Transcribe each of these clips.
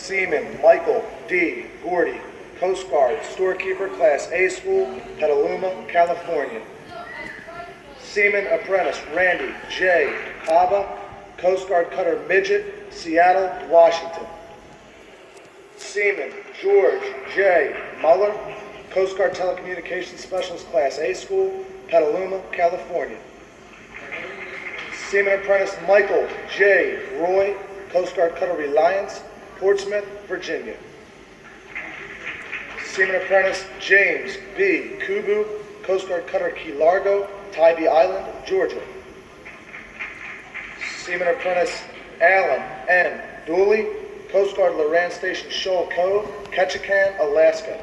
Seaman Michael D. Gordy, Coast Guard Storekeeper, Class A School, Petaluma, California. Seaman Apprentice Randy J. Haba, Coast Guard Cutter Midget, Seattle, Washington. Seaman George J. Muller, Coast Guard Telecommunications Specialist, Class A School, Petaluma, California. Seaman Apprentice Michael J. Roy, Coast Guard Cutter Reliance, Portsmouth, Virginia. Seaman Apprentice James B. Kubu, Coast Guard Cutter Key Largo, Tybee Island, Georgia. Seaman Apprentice Alan N. Dooley, Coast Guard Loran Station Shoal Cove, Ketchikan, Alaska.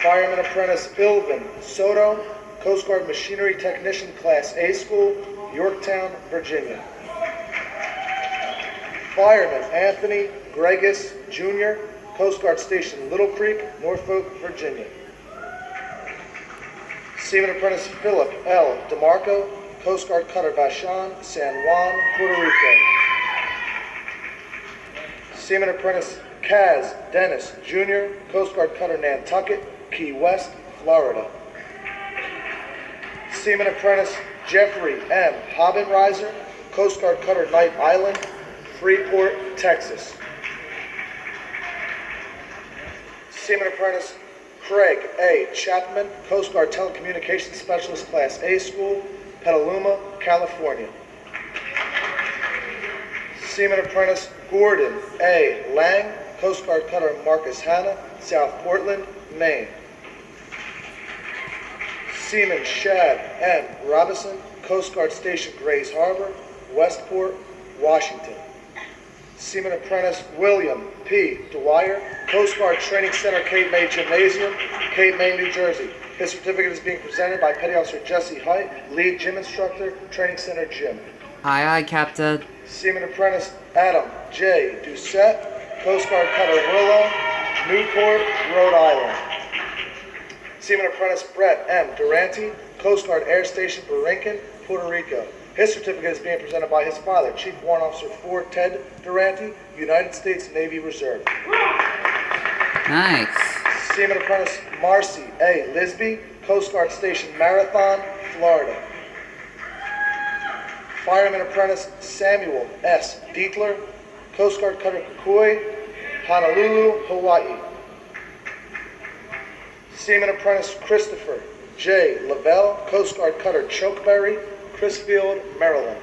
Fireman Apprentice Ilvin Soto, Coast Guard Machinery Technician, Class A School, Yorktown, Virginia. Fireman Anthony Gregus Jr., Coast Guard Station Little Creek, Norfolk, Virginia. Seaman Apprentice Philip L. DeMarco, Coast Guard Cutter Vashon, San Juan, Puerto Rico. Seaman Apprentice Kaz Dennis Jr., Coast Guard Cutter Nantucket, Key West, Florida. Seaman Apprentice Jeffrey M. Hobbenreiser, Coast Guard Cutter Knight Island, Freeport, Texas. Seaman Apprentice Craig A. Chapman, Coast Guard Telecommunications Specialist, Class A School, Petaluma, California. Seaman Apprentice Gordon A. Lang, Coast Guard Cutter Marcus Hanna, South Portland, Maine. Seaman Shad M. Robinson, Coast Guard Station Grays Harbor, Westport, Washington. Seaman Apprentice William P. Dwyer, Coast Guard Training Center Cape May Gymnasium, Cape May, New Jersey. His certificate is being presented by Petty Officer Jesse Height, Lead Gym Instructor, Training Center Gym. Aye, aye, Captain. Seaman Apprentice Adam J. Doucette, Coast Guard Cutter Willow, Newport, Rhode Island. Seaman Apprentice Brett M. Durante, Coast Guard Air Station Borinquen, Puerto Rico. His certificate is being presented by his father, Chief Warrant Officer Ford Ted Durante, United States Navy Reserve. Nice. Seaman Apprentice Marcy A. Lisby, Coast Guard Station Marathon, Florida. Fireman Apprentice Samuel S. Dietler, Coast Guard Cutter Kukui, Honolulu, Hawaii. Seaman Apprentice Christopher J. Lavelle, Coast Guard Cutter Chokeberry, Crisfield, Maryland.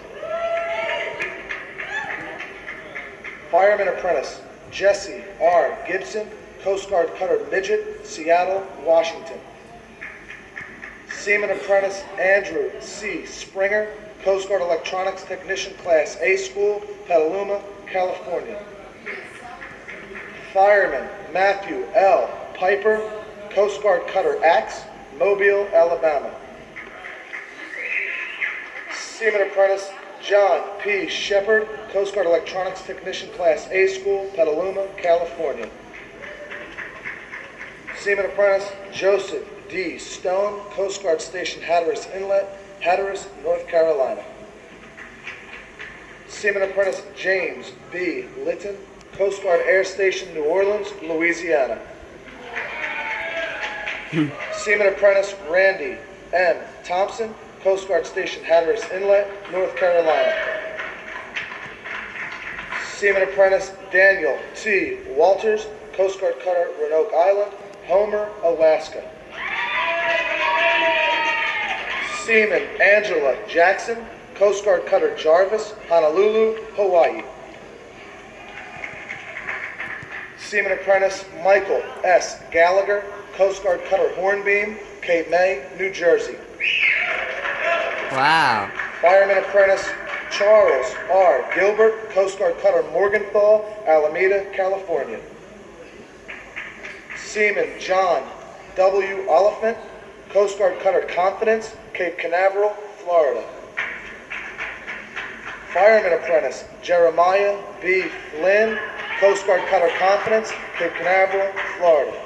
Fireman Apprentice Jesse R. Gibson, Coast Guard Cutter Midget, Seattle, Washington. Seaman Apprentice Andrew C. Springer, Coast Guard Electronics Technician, Class A School, Petaluma, California. Fireman Matthew L. Piper, Coast Guard Cutter Axe, Mobile, Alabama. Seaman Apprentice John P. Shepard, Coast Guard Electronics Technician, Class A School, Petaluma, California. Seaman Apprentice Joseph D. Stone, Coast Guard Station Hatteras Inlet, Hatteras, North Carolina. Seaman Apprentice James B. Litton, Coast Guard Air Station New Orleans, Louisiana. Seaman Apprentice Randy M. Thompson, Coast Guard Station Hatteras Inlet, North Carolina. Seaman Apprentice Daniel T. Walters, Coast Guard Cutter Roanoke Island, Homer, Alaska. Seaman Angela Jackson, Coast Guard Cutter Jarvis, Honolulu, Hawaii. Seaman Apprentice Michael S. Gallagher, Coast Guard Cutter Hornbeam, Cape May, New Jersey. Wow. Fireman Apprentice Charles R. Gilbert, Coast Guard Cutter Morgenthau, Alameda, California. Seaman John W. Oliphant, Coast Guard Cutter Confidence, Cape Canaveral, Florida. Fireman Apprentice Jeremiah B. Flynn, Coast Guard Cutter Confidence, Cape Canaveral, Florida.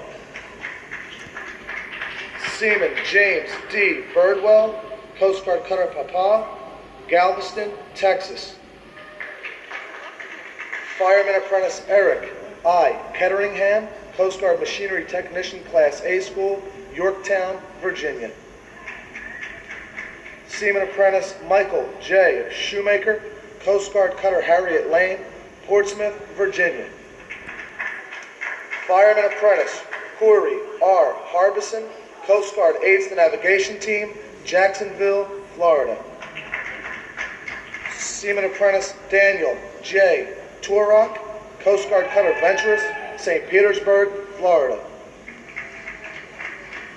Seaman James D. Birdwell, Coast Guard Cutter Papa, Galveston, Texas. Fireman Apprentice Eric I. Ketteringham, Coast Guard Machinery Technician, Class A School, Yorktown, Virginia. Seaman Apprentice Michael J. Shoemaker, Coast Guard Cutter Harriet Lane, Portsmouth, Virginia. Fireman Apprentice Corey R. Harbison, Coast Guard Aids to Navigation Team, Jacksonville, Florida. Seaman Apprentice Daniel J. Turok, Coast Guard Cutter Venturous, St. Petersburg, Florida.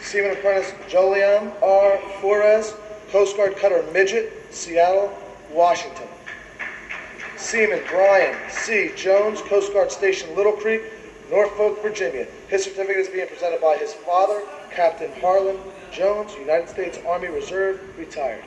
Seaman Apprentice Joliam R. Flores, Coast Guard Cutter Midget, Seattle, Washington. Seaman Brian C. Jones, Coast Guard Station Little Creek, Norfolk, Virginia. His certificate is being presented by his father, Captain Harlan Jones, United States Army Reserve, retired.